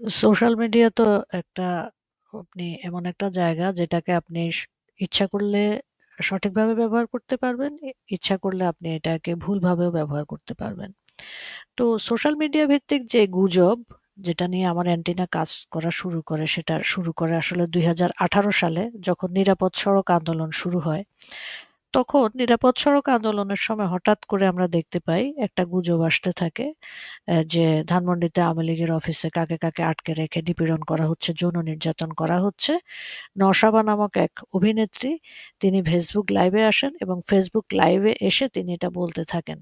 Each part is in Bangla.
সোশ্যাল মিডিয়া তো একটা আপনি এমন একটা জায়গা যেটাকে আপনি ইচ্ছা করলে সঠিকভাবে ব্যবহার করতে পারবেন, ইচ্ছা করলে আপনি এটাকে ভুলভাবেও ব্যবহার করতে পারবেন। তো সোশ্যাল মিডিয়া ভিত্তিক যে গুজব, যেটা নিয়ে আমার অ্যান্টিনা কাজ করা শুরু করে, সেটা শুরু করে আসলে 2018 সালে, যখন নিরাপদ সড়ক আন্দোলন শুরু হয়। তখন নিরাপদ সড়ক আন্দোলনের সময় হঠাৎ করে আমরা দেখতে পাই একটা গুজব আসতে থাকে, যে ধানমন্ডিতে আওয়ামী লীগের অফিসে কাকে কাকে আটকে রেখে নিপীড়ন করা হচ্ছে, যৌন নির্যাতন করা হচ্ছে। নওশাবা নামক এক অভিনেত্রী, তিনি ফেসবুক লাইভে আসেন এবং ফেসবুক লাইভে এসে তিনি এটা বলতে থাকেন।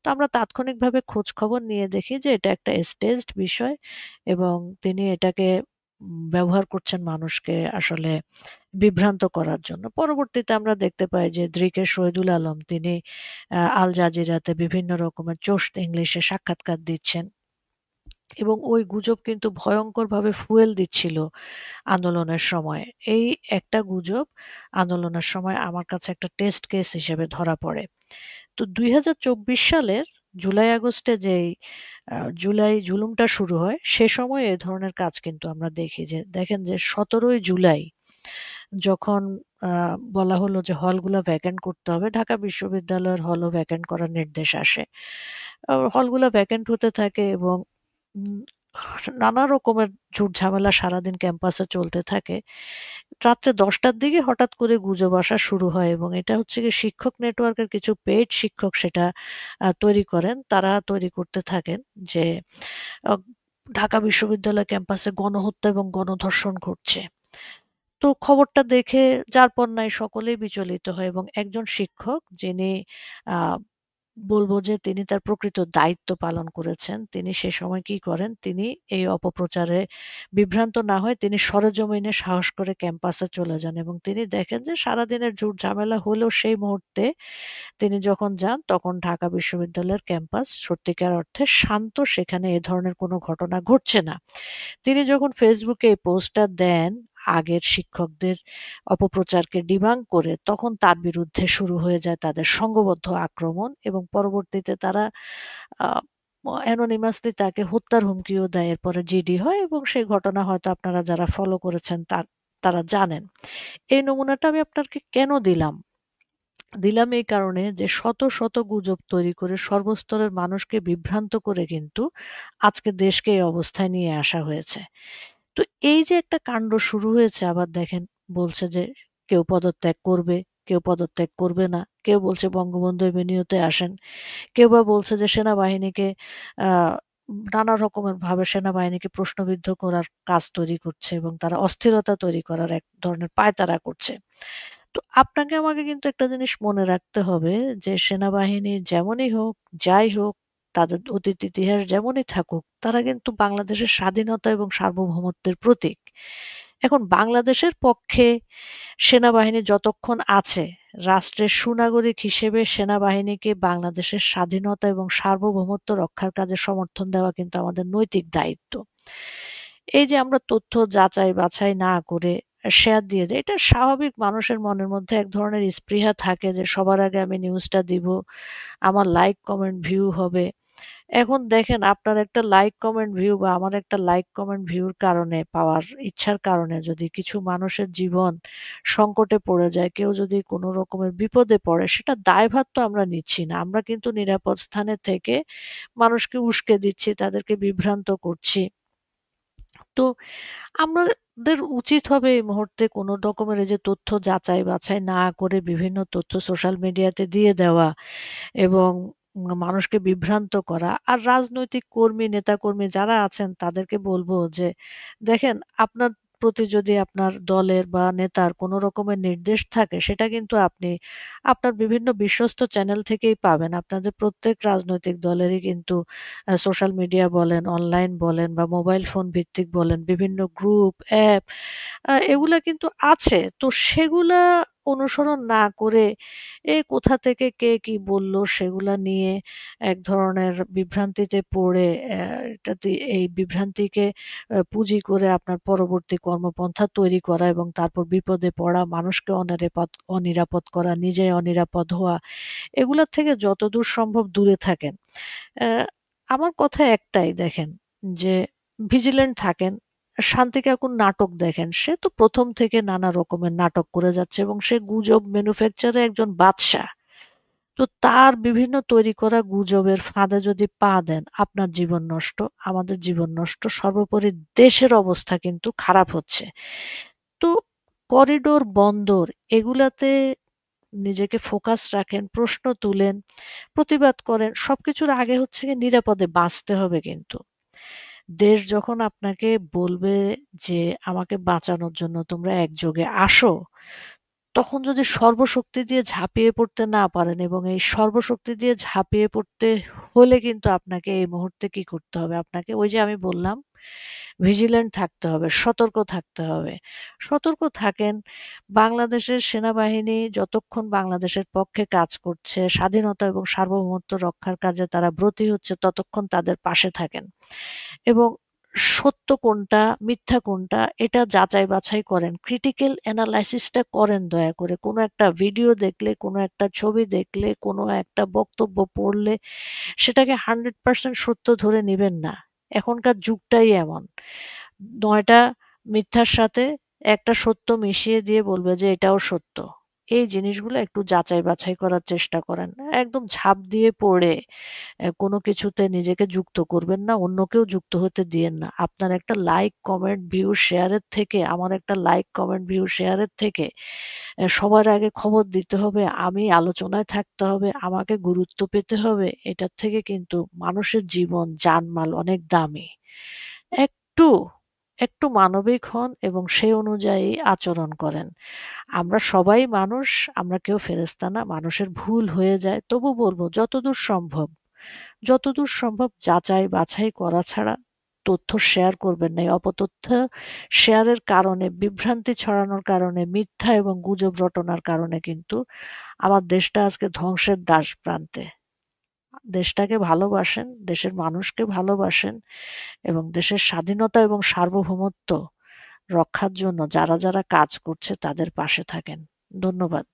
তো আমরা তাৎক্ষণিকভাবে খোঁজ খবর নিয়ে দেখি যে এটা একটা স্টেজড বিষয়, এবং তিনি এটাকে ব্যবহার করছেন মানুষকে আসলে বিভ্রান্ত করার জন্য। পরবর্তীতে আমরা দেখতে পাই যে দৃকে শহীদুল আলম, তিনি আল জাজিরাতে বিভিন্ন রকমের চোস্ত ইংলিশে সাক্ষাৎকার দিচ্ছেন, এবং ওই গুজব কিন্তু ভয়ঙ্করভাবে ফুয়েল দিচ্ছিল আন্দোলনের সময়। এই একটা গুজব আন্দোলনের সময় আমার কাছে একটা টেস্ট কেস হিসেবে ধরা পড়ে। তো 2024 সালের জুলাই আগস্টে যেই জুলাই জুলুমটা শুরু হয়, সে সময় এ ধরনের কাজ কিন্তু আমরা দেখি। যে দেখেন যে 17ই জুলাই যখন বলা হলো যে হলগুলা ভ্যাকেন্ট করতে হবে, ঢাকা বিশ্ববিদ্যালয়ের হলও ভ্যাকেন্ট করার নির্দেশ আসে। হলগুলা ভ্যাকেন্ট হতে থাকে এবং উম নানা রকমের ঝুট-ঝামেলা সারাদিন ক্যাম্পাসে চলতে থাকে। রাত্রে ১০টার দিকে হঠাৎ করে গুজব আসা শুরু হয়, এবং এটা হচ্ছে গিয়ে শিক্ষক নেটওয়ার্কের কিছু পেইড শিক্ষক সেটা তৈরি করেন। তারা তৈরি করতে থাকেন যে আ ঢাকা বিশ্ববিদ্যালয় ক্যাম্পাসে গণহত্যা এবং গণধর্ষণ ঘটছে। তো খবরটা দেখে যার পর নাই সকলেই বিচলিত হয়, এবং একজন শিক্ষক, যিনি আ বলব যে তিনি তার প্রকৃত দায়িত্ব পালন করেছেন। তিনি সে সময় কি করেন? তিনি এই অপপ্রচারে বিভ্রান্ত না হয়ে তিনি সরেজমিনে সাহস করে ক্যাম্পাসে চলে যান, এবং তিনি দেখেন যে সারাদিনের ঝুট-ঝামেলা হলেও সেই মুহূর্তে তিনি যখন যান, তখন ঢাকা বিশ্ববিদ্যালয়ের ক্যাম্পাস সত্যিকার অর্থে শান্ত। সেখানে এ ধরনের কোনো ঘটনা ঘটছে না। তিনি যখন ফেসবুকে এই পোস্টটা দেন, আগের শিক্ষকদের অপপ্রচারকে ডিবাঙ্ক করে, তখন তার বিরুদ্ধে শুরু হয়ে যায় তাদের সংঘবদ্ধ আক্রমণ, এবং পরবর্তীতে তারা আ অ্যানোনিমাসলি তাকে হত্যার হুমকিও দেয়। এরপরে জিডি হয়, এবং সেই ঘটনা হয়তো আপনারা যারা ফলো করেছেন তারা জানেন। এই নমুনাটা আমি আপনাকে কেন দিলাম? দিলাম এই কারণে যে শত শত গুজব তৈরি করে সর্বস্তরের মানুষকে বিভ্রান্ত করে কিন্তু আজকে দেশকে এই অবস্থায় নিয়ে আসা হয়েছে। তো এই যে একটা কাণ্ড শুরু হয়েছে, আবার দেখেন বলছে যে কেউ পদত্যাগ করবে, কেউ পদত্যাগ করবে না। কেউ বলছে বঙ্গবন্ধু এভিনিউতে আসেন। কেউ বা বলছে যে সেনাবাহিনীকে আ নানা রকমের ভাবে সেনাবাহিনীকে প্রশ্নবিদ্ধ করার কাজ তৈরি করছে, এবং তারা অস্থিরতা তৈরি করার এক ধরনের পায়তারা করছে। তো আপনাকে আমাকে কিন্তু একটা জিনিস মনে রাখতে হবে যে সেনাবাহিনী যেমনই হোক, যাই হোক, তাদের অতীত ইতিহাস যেমনই থাকুক, তারা কিন্তু বাংলাদেশের স্বাধীনতা এবং সার্বভৌমত্বের প্রতীক। এখন বাংলাদেশের পক্ষে সেনাবাহিনী যতক্ষণ আছে, রাষ্ট্রের সুনাগরিক হিসেবে সেনাবাহিনীকে বাংলাদেশের স্বাধীনতা এবং সার্বভৌমত্ব রক্ষার কাজে সমর্থন দেওয়া কিন্তু আমাদের নৈতিক দায়িত্ব। এই যে আমরা তথ্য যাচাই বাছাই না করে শেয়ার দিয়ে দেই, এটা স্বাভাবিক। মানুষের মনের মধ্যে এক ধরনের স্পৃহা থাকে যে সবার আগে আমি নিউজটা দিব, আমার লাইক কমেন্ট ভিউ হবে। এখন দেখেন, আপনার একটা লাইক কমেন্ট ভিউ বা আমার একটা লাইক কমেন্ট ভিউর কারণে, পাওয়ার ইচ্ছার কারণে যদি কিছু মানুষের জীবন সংকটে পড়ে যায়, কেউ যদি কোনো রকমের বিপদে পড়ে, সেটা দায়ভার তো আমরা নিচ্ছি না। আমরা কিন্তু নিরাপদ স্থানে থেকে মানুষকে উস্কে দিচ্ছি, তাদেরকে বিভ্রান্ত করছি। তো আমাদের উচিত হবে এই মুহূর্তে কোনো রকমের এই যে তথ্য যাচাই বাছাই না করে বিভিন্ন তথ্য সোশ্যাল মিডিয়াতে দিয়ে দেওয়া এবং মানুষকে বিভ্রান্ত করা। আর রাজনৈতিক কর্মী, নেতাকর্মী যারা আছেন তাদেরকে বলব যে, দেখেন, আপনার প্রতি যদি আপনার দলের বা নেতার কোনো রকমের নির্দেশ থাকে, সেটা কিন্তু আপনি আপনার বিভিন্ন বিশ্বস্ত চ্যানেল থেকেই পাবেন। আপনাদের প্রত্যেক রাজনৈতিক দলেরই কিন্তু সোশ্যাল মিডিয়া বলেন, অনলাইন বলেন বা মোবাইল ফোন ভিত্তিক বলেন, বিভিন্ন গ্রুপ, অ্যাপ, এগুলা কিন্তু আছে। তো সেগুলা অনুসরণ না করে কোথা থেকে কে কি বলল সেগুলা নিয়ে এক ধরনের বিভ্রান্তিতে পড়ে, এটাতে এই বিভ্রান্তিকে পুঁজি করে আপনার পরবর্তী কর্মপন্থা তৈরি করা এবং তারপর বিপদে পড়া, মানুষকে অনিরাপদ করা, নিজে অনিরাপদ হওয়া, এগুলার থেকে যতদূর সম্ভব দূরে থাকেন। অ্যা আমার কথা একটাই, দেখেন যে ভিজিল্যান্ট থাকেন। শান্তি কাকুর নাটক দেখেন, সে তো প্রথম থেকে নানা রকমের নাটক করে যাচ্ছে এবং সে গুজব ম্যানুফ্যাকচারে একজন বাদশা। তো তার বিভিন্ন তৈরি করা গুজবের ফাঁদে যদি পা দেন, আপনার জীবন নষ্ট, আমাদের জীবন নষ্ট, সর্বোপরি দেশের অবস্থা কিন্তু খারাপ হচ্ছে। তো করিডোর, বন্দর, এগুলাতে নিজেকে ফোকাস রাখেন, প্রশ্ন তুলেন, প্রতিবাদ করেন। সবকিছুর আগে হচ্ছে গিয়ে নিরাপদে বাঁচতে হবে কিন্তু। দেশ যখন আপনাকে বলবে যে আমাকে বাঁচানোর জন্য তোমরা একযোগে আসো, তখন যদি সর্বশক্তি দিয়ে ঝাঁপিয়ে পড়তে না পারেন, এবং এই সর্বশক্তি দিয়ে ঝাঁপিয়ে পড়তে হলে কিন্তু আপনাকে এই মুহূর্তে কি করতে হবে? আপনাকে ওই যে আমি বললাম, ভিজিল্যান্ট থাকতে হবে, সতর্ক থাকতে হবে। সতর্ক থাকেন। বাংলাদেশের সেনাবাহিনী যতক্ষণ বাংলাদেশের পক্ষে কাজ করছে, স্বাধীনতা এবং সার্বভৌমত্ব রক্ষার কাজে তারা ব্রতী হচ্ছে, ততক্ষণ তাদের পাশে থাকেন এবং সত্য কোনটা, মিথ্যা কোনটা, এটা যাচাই বাছাই করেন। ক্রিটিক্যাল অ্যানালাইসিসটা করেন দয়া করে। কোনো একটা ভিডিও দেখলে, কোনো একটা ছবি দেখলে, কোনো একটা বক্তব্য পড়লে সেটাকে 100% সত্য ধরে নিবেন না। এখনকার যুগটাই এমন। ৯টা মিথ্যার সাথে একটা সত্য মিশিয়ে দিয়ে বলবে যে এটাও সত্য। এই জিনিসগুলো একটু যাচাই বাছাই করার চেষ্টা করেন। একদম ঝাঁপ দিয়ে পড়ে কোনো কিছুতে নিজেকে যুক্ত করবেন না, অন্যকেও যুক্ত হতে দিয়েন না। আপনার একটা লাইক, কমেন্ট, ভিউ, শেয়ারের থেকে, আমার একটা লাইক, কমেন্ট, ভিউ, শেয়ারের থেকে সবার আগে খবর দিতে হবে, আমি আলোচনায় থাকতে হবে, আমাকে গুরুত্ব পেতে হবে, এটার থেকে কিন্তু মানুষের জীবন, জানমাল অনেক দামি। একটু একটু মানবিক হন এবং সেই অনুযায়ী আচরণ করেন। আমরা সবাই মানুষ, আমরা কেউ ফেরেশতা না। মানুষের ভুল হয়ে যায়। তবু বলব, যতদূর সম্ভব যাচাই বাছাই করা ছাড়া তথ্য শেয়ার করবেন না। এই অপতথ্য শেয়ারের কারণে, বিভ্রান্তি ছড়ানোর কারণে, মিথ্যা এবং গুজব রটনার কারণে কিন্তু আমার দেশটা আজকে ধ্বংসের দাস প্রান্তে। দেশটাকে ভালোবাসেন, দেশের মানুষকে ভালোবাসেন এবং দেশের স্বাধীনতা এবং সার্বভৌমত্ব রক্ষার জন্য যারা কাজ করছে তাদের পাশে থাকেন। ধন্যবাদ।